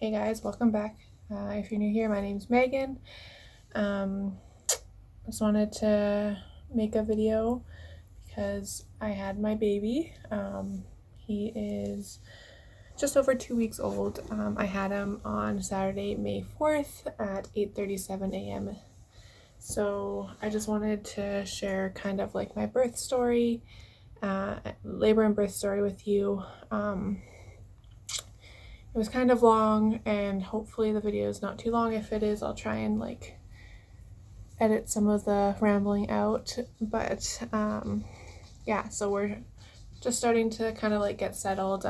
Hey guys, welcome back. If you're new here, my name's Megan. Just wanted to make a video because I had my baby. He is just over 2 weeks old. I had him on Saturday, May 4th at 8:37 a.m. So I just wanted to share kind of like my birth story, labor and birth story with you. It was kind of long, and hopefully the video is not too long. If it is, I'll try and like edit some of the rambling out. But yeah, so we're just starting to kind of like get settled.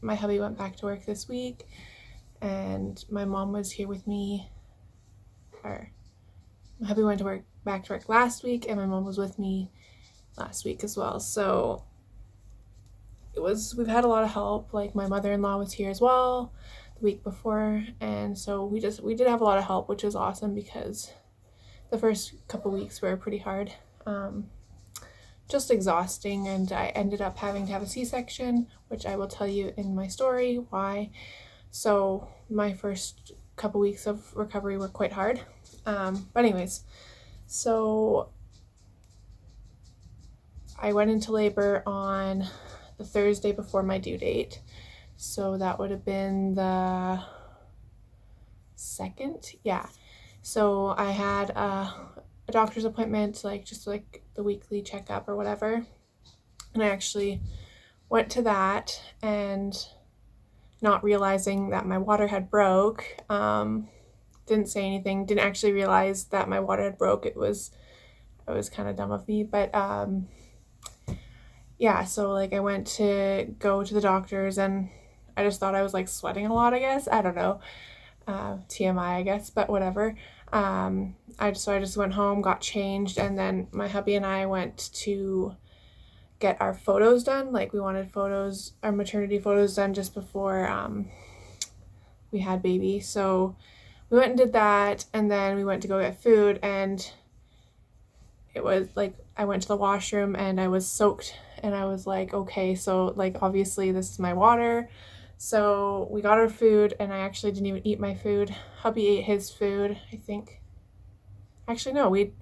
My hubby went back to work this week, and my mom was here with me. Or my hubby went to back to work last week, and my mom was with me last week as well. So we've had a lot of help. Like my mother-in-law was here as well the week before, and so we did have a lot of help, which is awesome because the first couple weeks were pretty hard, just exhausting, and I ended up having to have a C-section, which I will tell you in my story why. So my first couple weeks of recovery were quite hard, but anyways, so I went into labor on the Thursday before my due date. So that would have been the 2nd. Yeah. So I had a doctor's appointment, like just like the weekly checkup or whatever. And I actually went to that, and not realizing that my water had broke, didn't say anything, didn't actually realize that my water had broke. It was kind of dumb of me, but yeah, so like I went to go to the doctor's, and I just thought I was like sweating a lot, I guess. I don't know. TMI, I guess, but whatever. I just went home, got changed, and then my hubby and I went to get our photos done. Like we wanted photos, our maternity photos done just before we had baby. So we went and did that, and then we went to go get food, and it was like I went to the washroom and I was soaked, and I was like, okay, so like obviously this is my water. So we got our food, and I actually didn't even eat my food. Hubby ate his food, I think. Actually, no, we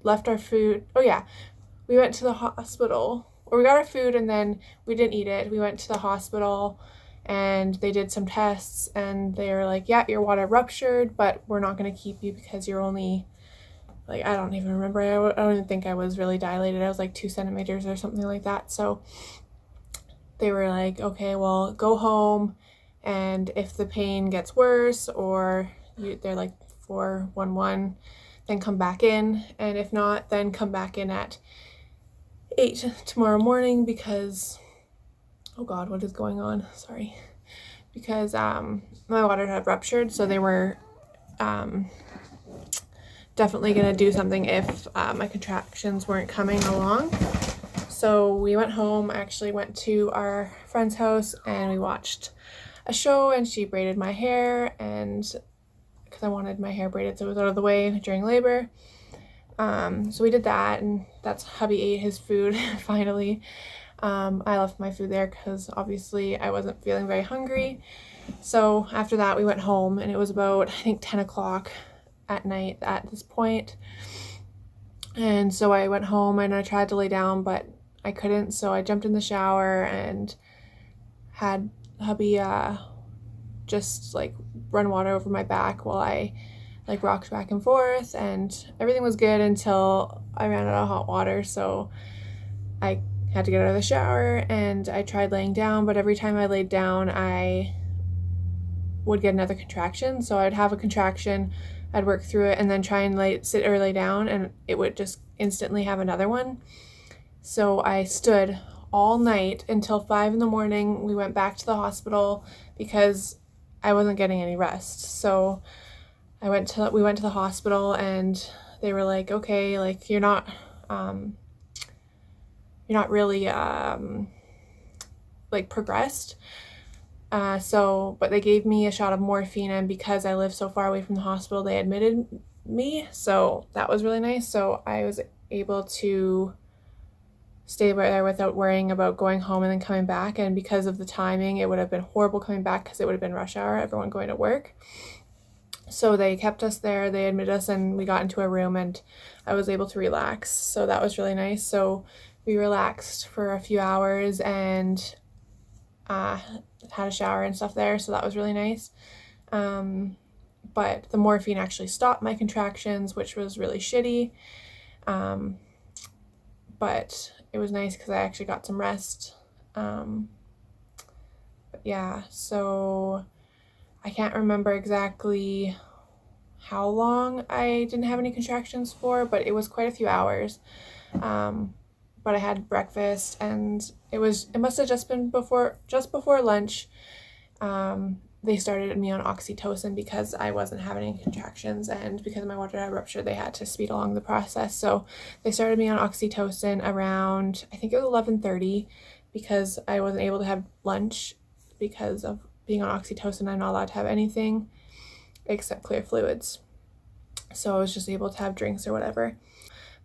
left our food. Oh yeah, we went to the hospital, or we got our food and then we didn't eat it. We went to the hospital and they did some tests, and they were like, yeah, your water ruptured, but we're not going to keep you because you're only like, I don't even remember. I don't even think I was really dilated. I was like 2 centimeters or something like that. So they were like, okay, well, go home, and if the pain gets worse, or they're like 411, then come back in, and if not, then come back in at 8 tomorrow morning because, oh god, what is going on? Sorry. Because my water had ruptured, so they were definitely going to do something if my contractions weren't coming along. So we went home. I actually went to our friend's house and we watched a show, and she braided my hair, and because I wanted my hair braided so it was out of the way during labor. So we did that, and that's hubby ate his food finally. I left my food there because obviously I wasn't feeling very hungry. So after that we went home, and it was about, I think, 10 o'clock at night at this point. And so I went home and I tried to lay down, but I couldn't, so I jumped in the shower and had hubby just like run water over my back while I like rocked back and forth, and everything was good until I ran out of hot water. So I had to get out of the shower, and I tried laying down, but every time I laid down I would get another contraction. So I'd have a contraction, I'd work through it, and then try and sit or lay down, and it would just instantly have another one. So I stood all night until 5 in the morning. We went back to the hospital because I wasn't getting any rest. So we went to the hospital, and they were like, okay, like you're not really like progressed. But they gave me a shot of morphine, and because I live so far away from the hospital, they admitted me. So that was really nice. So I was able to stay there without worrying about going home and then coming back. And because of the timing, it would have been horrible coming back because it would have been rush hour, everyone going to work. So they kept us there, they admitted us, and we got into a room and I was able to relax. So that was really nice. So we relaxed for a few hours and had a shower and stuff there. So that was really nice. But the morphine actually stopped my contractions, which was really shitty. But it was nice because I actually got some rest. But yeah, so I can't remember exactly how long I didn't have any contractions for, but it was quite a few hours. But I had breakfast and it must have just been before lunch. They started me on oxytocin because I wasn't having any contractions, and because my water had ruptured, they had to speed along the process. So they started me on oxytocin around, I think it was 11:30, because I wasn't able to have lunch because of being on oxytocin. I'm not allowed to have anything except clear fluids. So I was just able to have drinks or whatever.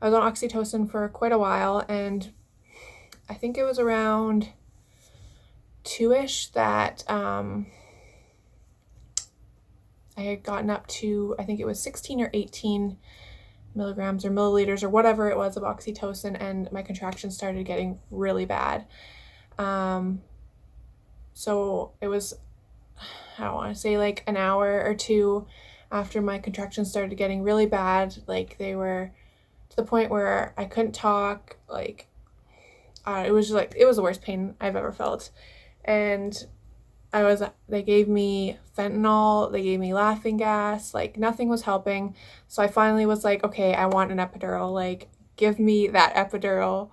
I was on oxytocin for quite a while, and I think it was around 2-ish that I had gotten up to, I think it was 16 or 18 milligrams or milliliters or whatever it was of oxytocin, and my contractions started getting really bad. So it was, I don't want to say like an hour or two after my contractions started getting really bad. Like they were to the point where I couldn't talk. Like it was the worst pain I've ever felt. And they gave me fentanyl, they gave me laughing gas, like nothing was helping. So I finally was like, okay, I want an epidural, like give me that epidural,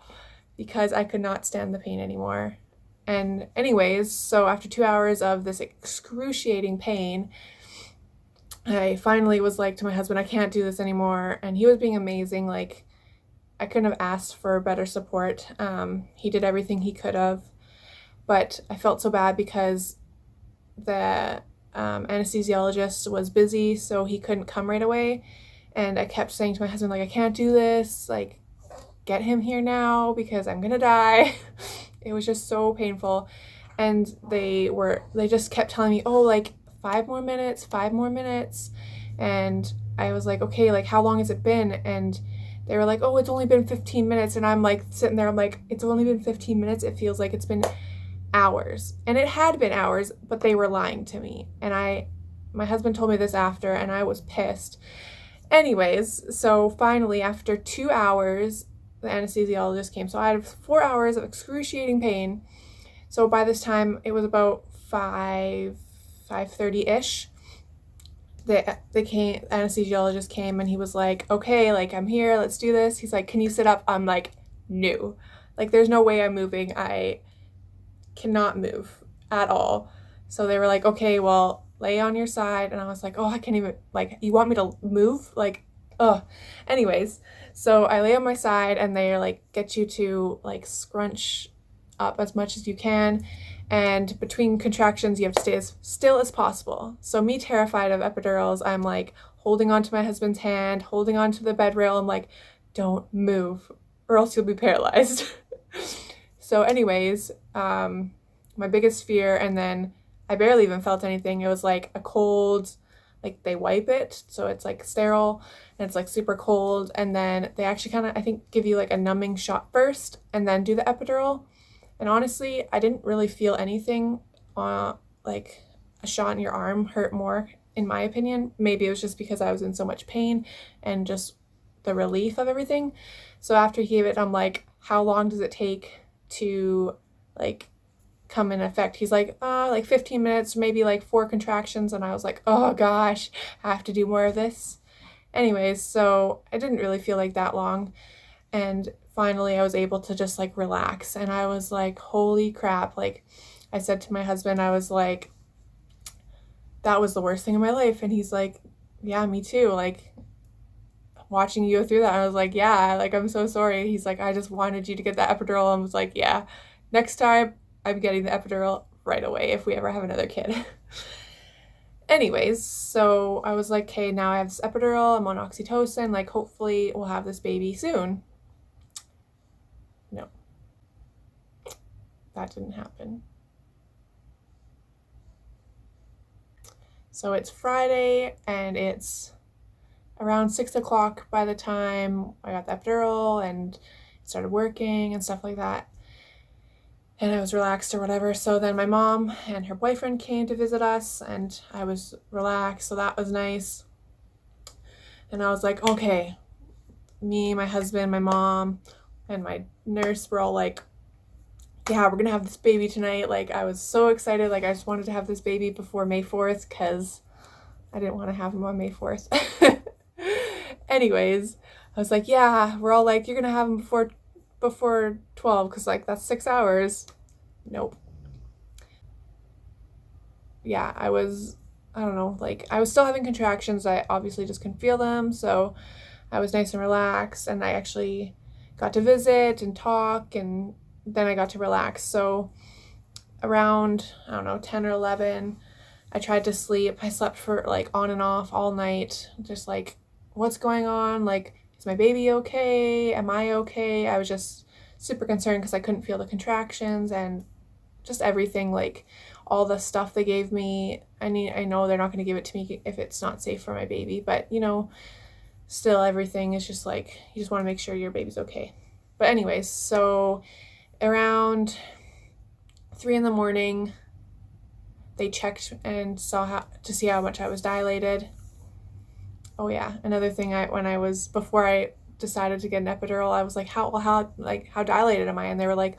because I could not stand the pain anymore. And anyways, so after 2 hours of this excruciating pain, I finally was like to my husband, I can't do this anymore. And he was being amazing. Like I couldn't have asked for better support. He did everything he could have, but I felt so bad because the anesthesiologist was busy, so he couldn't come right away. And I kept saying to my husband, like, I can't do this, like, get him here now because I'm gonna die. It was just so painful. And they just kept telling me, oh, like 5 more minutes. And I was like, okay, like how long has it been? And they were like, oh, it's only been 15 minutes. And I'm like sitting there, I'm like, it's only been 15 minutes. It feels like it's been hours. And it had been hours, but they were lying to me. And my husband told me this after, and I was pissed. Anyways, so finally, after 2 hours, the anesthesiologist came. So I had 4 hours of excruciating pain. So by this time, it was about 5:30-ish. The anesthesiologist came, and he was like, okay, like, I'm here, let's do this. He's like, can you sit up? I'm like, no. Like, there's no way I'm moving. I cannot move at all. So they were like, okay, well, lay on your side. And I was like, oh, I can't even, like, you want me to move? Like, ugh. Anyways, so I lay on my side, and they're like, get you to like scrunch up as much as you can. And between contractions, you have to stay as still as possible. So me, terrified of epidurals, I'm like holding onto my husband's hand, holding onto the bed rail. I'm like, don't move or else you'll be paralyzed. So anyways, my biggest fear, and then I barely even felt anything. It was like a cold, like they wipe it, so it's like sterile, and it's like super cold, and then they actually kind of, I think, give you like a numbing shot first, and then do the epidural. And honestly, I didn't really feel anything. Like a shot in your arm hurt more, in my opinion. Maybe it was just because I was in so much pain and just the relief of everything. So after he gave it, I'm like, how long does it take to like come in effect? He's like 15 minutes, maybe like 4 contractions. And I was like, oh gosh, I have to do more of this. Anyways, so I didn't really feel like that long. And finally I was able to just like relax, and I was like, holy crap. Like I said to my husband, I was like, that was the worst thing in my life. And he's like, yeah, me too. Like watching you go through that, I was like, yeah, like I'm so sorry. He's like, I just wanted you to get that epidural. And I was like, yeah, next time I'm getting the epidural right away if we ever have another kid. Anyways, so I was like, okay, now I have this epidural, I'm on oxytocin, like hopefully we'll have this baby soon. No. that didn't happen. So it's Friday and it's around 6 o'clock by the time I got the epidural and started working and stuff like that. And I was relaxed or whatever. So then my mom and her boyfriend came to visit us and I was relaxed. So that was nice. And I was like, okay, me, my husband, my mom, and my nurse were all like, yeah, we're gonna have this baby tonight. Like, I was so excited. Like, I just wanted to have this baby before May 4th because I didn't want to have him on May 4th. Anyways, I was like, yeah, we're all like, you're gonna have him before 12 because like that's 6 hours. Nope. Yeah, I don't know, like I was still having contractions. I obviously just couldn't feel them, so I was nice and relaxed, and I actually got to visit and talk, and then I got to relax. So around, I don't know, 10 or 11, I tried to sleep. I slept for like on and off all night, just like, what's going on? Like, is my baby okay? Am I okay? I was just super concerned because I couldn't feel the contractions and just everything, like all the stuff they gave me. I know they're not going to give it to me if it's not safe for my baby, but you know, still everything is just like, you just want to make sure your baby's okay. But anyways, so around 3 in the morning, they checked and saw to see how much I was dilated. Oh yeah, another thing, before I decided to get an epidural, I was like, how dilated am I? And they were like,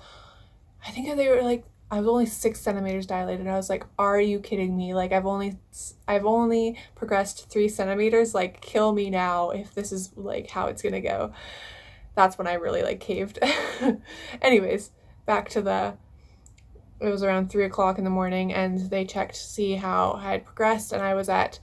I was only 6 centimeters dilated. I was like, are you kidding me? Like, I've only progressed 3 centimeters. Like, kill me now if this is like how it's gonna go. That's when I really like caved. Anyways, back to it was around 3 o'clock in the morning, and they checked to see how I had progressed, and I was at,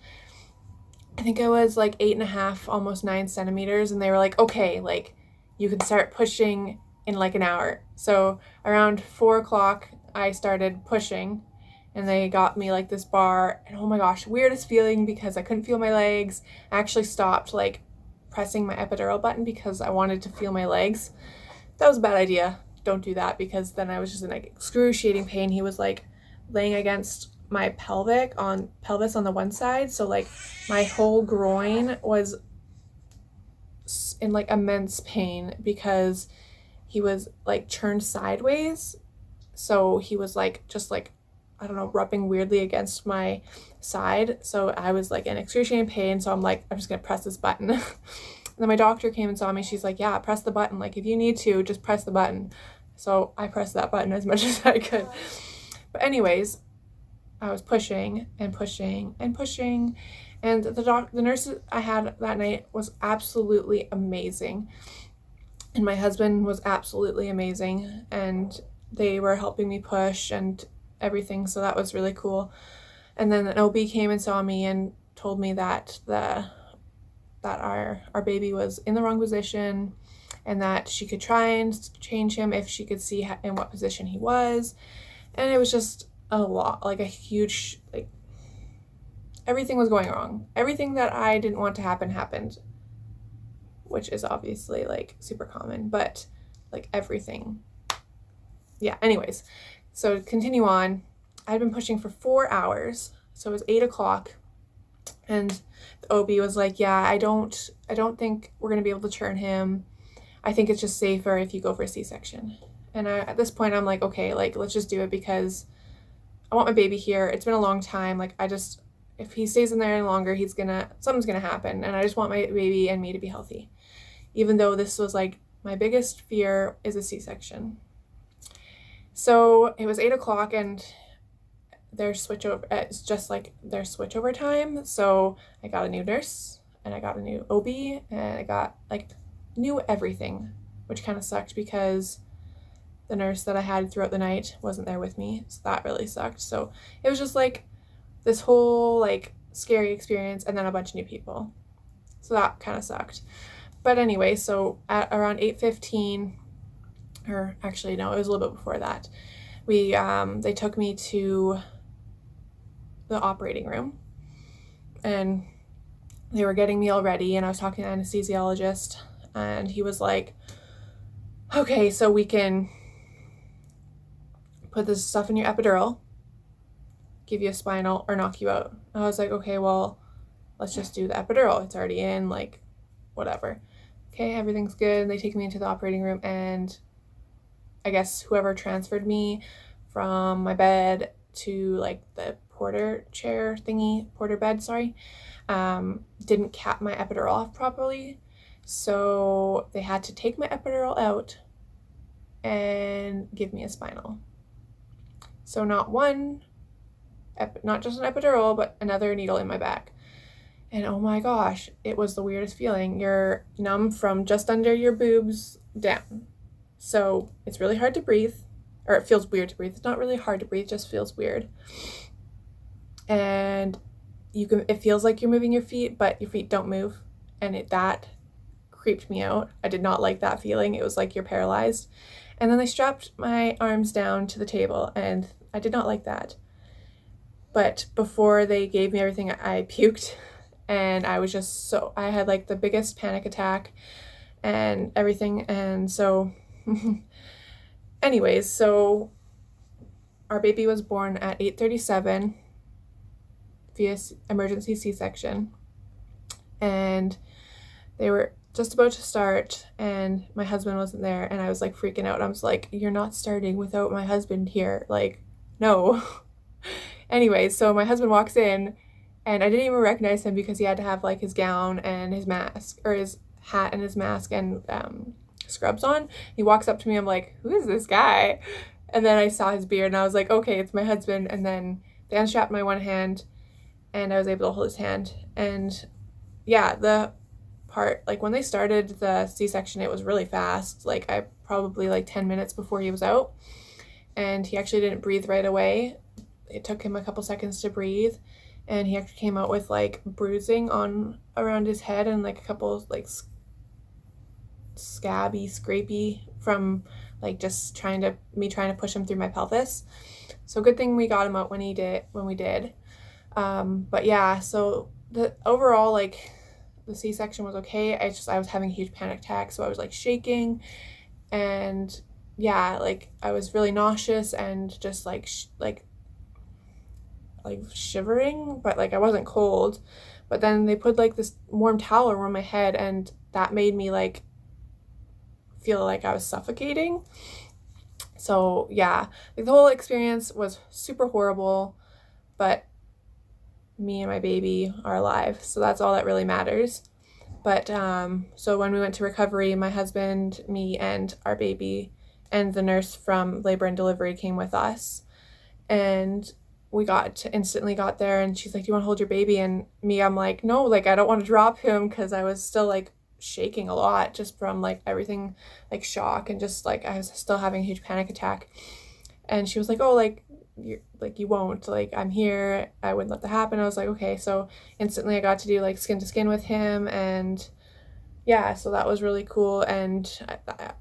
I think I was like 8.5, almost 9 centimeters, and they were like, okay, like you can start pushing in like an hour. So around 4 o'clock, I started pushing, and they got me like this bar, and oh my gosh, weirdest feeling because I couldn't feel my legs. I actually stopped like pressing my epidural button because I wanted to feel my legs. That was a bad idea. Don't do that, because then I was just in like excruciating pain. He was like laying against my pelvis on the one side, so like my whole groin was in like immense pain because he was like turned sideways, so he was like just like, I don't know, rubbing weirdly against my side. So I was like in excruciating pain, so I'm like, I'm just gonna press this button. And then my doctor came and saw me. She's like, yeah, press the button. Like, if you need to, just press the button. So I pressed that button as much as I could. But anyways, I was pushing and pushing and pushing. And the nurse I had that night was absolutely amazing. And my husband was absolutely amazing. And they were helping me push and everything. So that was really cool. And then an OB came and saw me and told me that our baby was in the wrong position, and that she could try and change him if she could see in what position he was. And it was just a lot, like a huge, like everything was going wrong. Everything that I didn't want to happen happened, which is obviously like super common, but like everything. Yeah, anyways, so to continue on, I'd been pushing for 4 hours. So it was 8 o'clock, and the OB was like, yeah, I don't think we're going to be able to turn him. I think it's just safer if you go for a C-section. And at this point, I'm like, okay, like, let's just do it because I want my baby here. It's been a long time. Like, if he stays in there any longer, something's gonna happen. And I just want my baby and me to be healthy. Even though this was like, my biggest fear is a C-section. So it was 8 o'clock, and it's just like their switchover time. So I got a new nurse, and I got a new OB, and I got like new everything, which kind of sucked because the nurse that I had throughout the night wasn't there with me. So that really sucked. So it was just like this whole like scary experience, and then a bunch of new people. So that kind of sucked. But anyway, so at around 8:15, or actually no, it was a little bit before that, they took me to the operating room, and they were getting me all ready, and I was talking to the anesthesiologist, and he was like, okay, so we can put this stuff in your epidural, give you a spinal, or knock you out. I was like, okay, well, let's just do the epidural. It's already in, like, whatever. Okay, everything's good. They take me into the operating room, and I guess whoever transferred me from my bed to like the porter chair thingy, porter bed, sorry, didn't cap my epidural off properly. So they had to take my epidural out and give me a spinal. So not just an epidural, but another needle in my back. And oh my gosh, it was the weirdest feeling. You're numb from just under your boobs down. So it's really hard to breathe, or it feels weird to breathe. It's not really hard to breathe, it just feels weird. And it feels like you're moving your feet, but your feet don't move. And that creeped me out. I did not like that feeling. It was like you're paralyzed. And then they strapped my arms down to the table, and I did not like that. But before they gave me everything, I puked, and I was just I had like the biggest panic attack and everything. And so anyways, so our baby was born at 8:37 via emergency C-section, and they were just about to start, and my husband wasn't there, and I was like freaking out. I was like, you're not starting without my husband here, like, no. Anyways, so my husband walks in, and I didn't even recognize him because he had to have like his gown and his mask, or his hat and his mask and scrubs on. He walks up to me, I'm like, who is this guy? And then I saw his beard, and I was like, okay, it's my husband. And then they unstrapped my one hand, and I was able to hold his hand. And yeah, the part, like when they started the C-section, it was really fast. Like I probably like 10 minutes before he was out, and he actually didn't breathe right away. It took him a couple seconds to breathe, and he actually came out with like bruising on around his head and like a couple like scrapey from like just trying to push him through my pelvis. So good thing we got him out when we did. But yeah, so the overall, like, the C-section was okay. I was having a huge panic attack, so I was like shaking, and yeah, like I was really nauseous and just like shivering, but like I wasn't cold. But then they put like this warm towel around my head, and that made me like feel like I was suffocating. So yeah, like the whole experience was super horrible, but me and my baby are alive, so that's all that really matters. But so when we went to recovery, my husband, me, and our baby, and the nurse from labor and delivery came with us, and we instantly got there, and she's like, do you want to hold your baby? And me, I'm like, no, like I don't want to drop him, because I was still like shaking a lot just from like everything, like shock, and just like I was still having a huge panic attack. And she was like, oh, like you won't, like I'm here, I wouldn't let that happen. I was like, okay. So instantly I got to do like skin to skin with him, and yeah, so that was really cool. And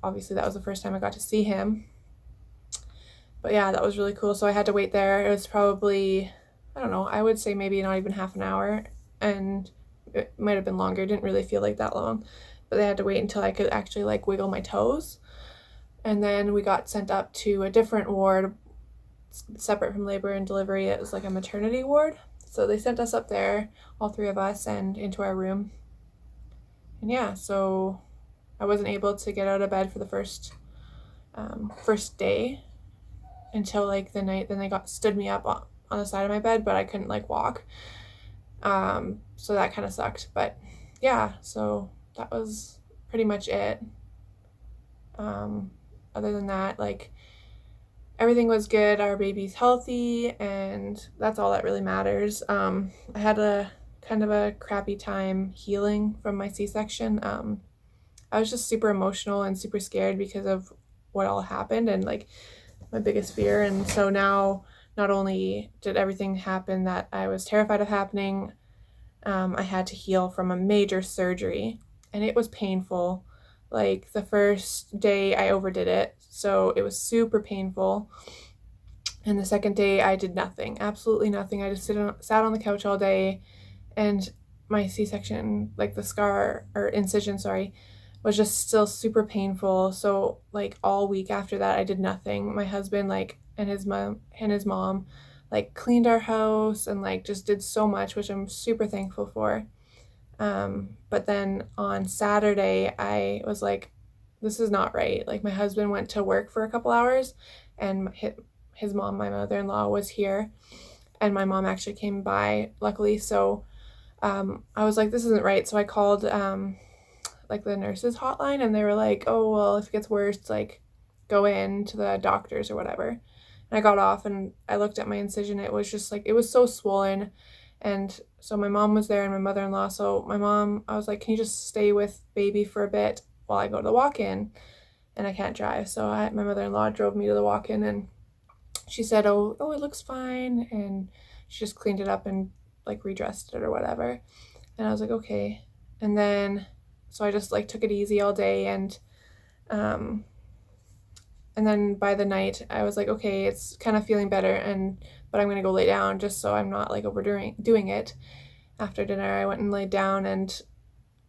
obviously that was the first time I got to see him, but yeah, that was really cool. So I had to wait there. It was probably, I don't know, I would say maybe not even half an hour, and it might have been longer. It didn't really feel like that long, but they had to wait until I could actually like wiggle my toes. And then we got sent up to a different ward separate from labor and delivery. It was like a maternity ward. So they sent us up there, all three of us, and into our room. And yeah, so I wasn't able to get out of bed for the first day until like the night. Then they stood me up on the side of my bed, but I couldn't like walk. So that kind of sucked. But yeah, so that was pretty much it. Other than that, like everything was good. Our baby's healthy, and that's all that really matters. I had a kind of a crappy time healing from my C-section. I was just super emotional and super scared because of what all happened, and like my biggest fear. And so now, not only did everything happen that I was terrified of happening, I had to heal from a major surgery, and it was painful. Like the first day I overdid it, so it was super painful. And the second day I did nothing, absolutely nothing. I just sat on the couch all day, and my C-section, like the scar or incision, sorry, was just still super painful. So like all week after that, I did nothing. My husband like and his mom like cleaned our house and like just did so much, which I'm super thankful for. But then on Saturday, I was like, this is not right. Like, my husband went to work for a couple hours, and his mom, my mother-in-law, was here, and my mom actually came by, luckily. So I was like, this isn't right. So I called like the nurses hotline, and they were like, oh, well, if it gets worse, like, go in to the doctors or whatever. And I got off and I looked at my incision. It was just like, it was so swollen. And so my mom was there and my mother-in-law. So my mom, I was like, can you just stay with baby for a bit while I go to the walk-in? And I can't drive. So my mother-in-law drove me to the walk-in, and she said, oh, it looks fine. And she just cleaned it up and like redressed it or whatever. And I was like, okay. And then, so I just like took it easy all day, um, and then by the night I was like, okay, it's kind of feeling better, but I'm gonna go lay down just so I'm not like doing it. After dinner, I went and laid down, and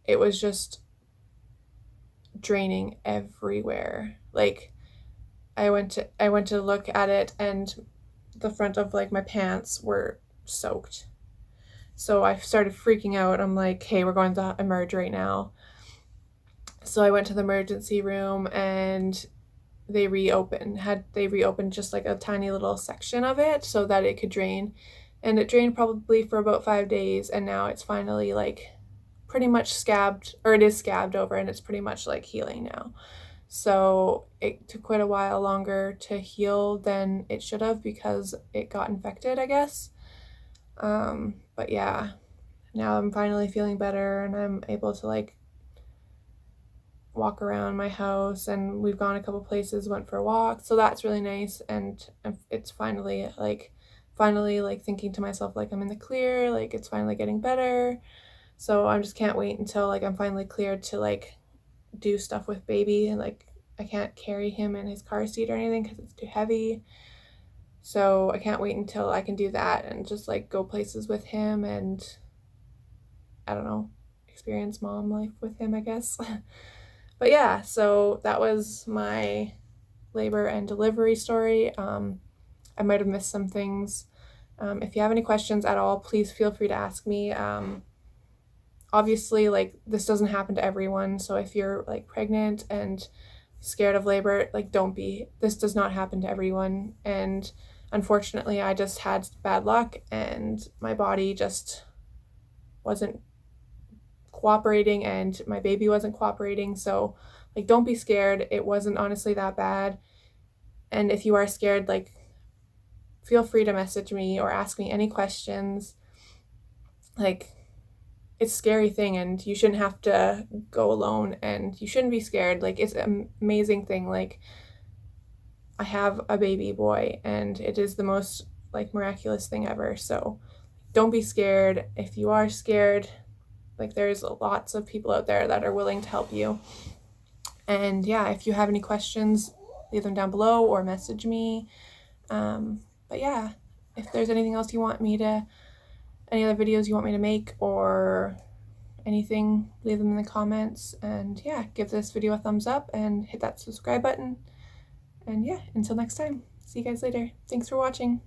it was just draining everywhere. Like, I went to look at it, and the front of like my pants were soaked. So I started freaking out. I'm like, hey, we're going to emerge right now. So I went to the emergency room, and they reopened just like a tiny little section of it so that it could drain. And it drained probably for about 5 days, and now it's finally like pretty much scabbed, or it is scabbed over, and it's pretty much like healing now. So it took quite a while longer to heal than it should have because it got infected, I guess. But yeah, now I'm finally feeling better, and I'm able to like walk around my house, and we've gone a couple places, went for a walk, so that's really nice. And it's finally like thinking to myself, like, I'm in the clear, like it's finally getting better. So I just can't wait until like I'm finally cleared to like do stuff with baby, and like I can't carry him in his car seat or anything because it's too heavy. So I can't wait until I can do that and just like go places with him, and I don't know, experience mom life with him, I guess. But yeah, so that was my labor and delivery story. I might have missed some things. If you have any questions at all, please feel free to ask me. Obviously, like, this doesn't happen to everyone, so if you're like pregnant and scared of labor, like, don't be. This does not happen to everyone, and unfortunately I just had bad luck, and my body just wasn't cooperating, and my baby wasn't cooperating. So like, don't be scared. It wasn't honestly that bad. And if you are scared, like, feel free to message me or ask me any questions. Like, it's a scary thing, and you shouldn't have to go alone, and you shouldn't be scared. Like, it's an amazing thing. Like, I have a baby boy, and it is the most like miraculous thing ever. So don't be scared. If you are scared, like, there's lots of people out there that are willing to help you. And yeah, if you have any questions, leave them down below or message me. But yeah, if there's anything else you want me to, any other videos you want me to make or anything, leave them in the comments. And yeah, give this video a thumbs up and hit that subscribe button. And yeah, until next time, see you guys later. Thanks for watching.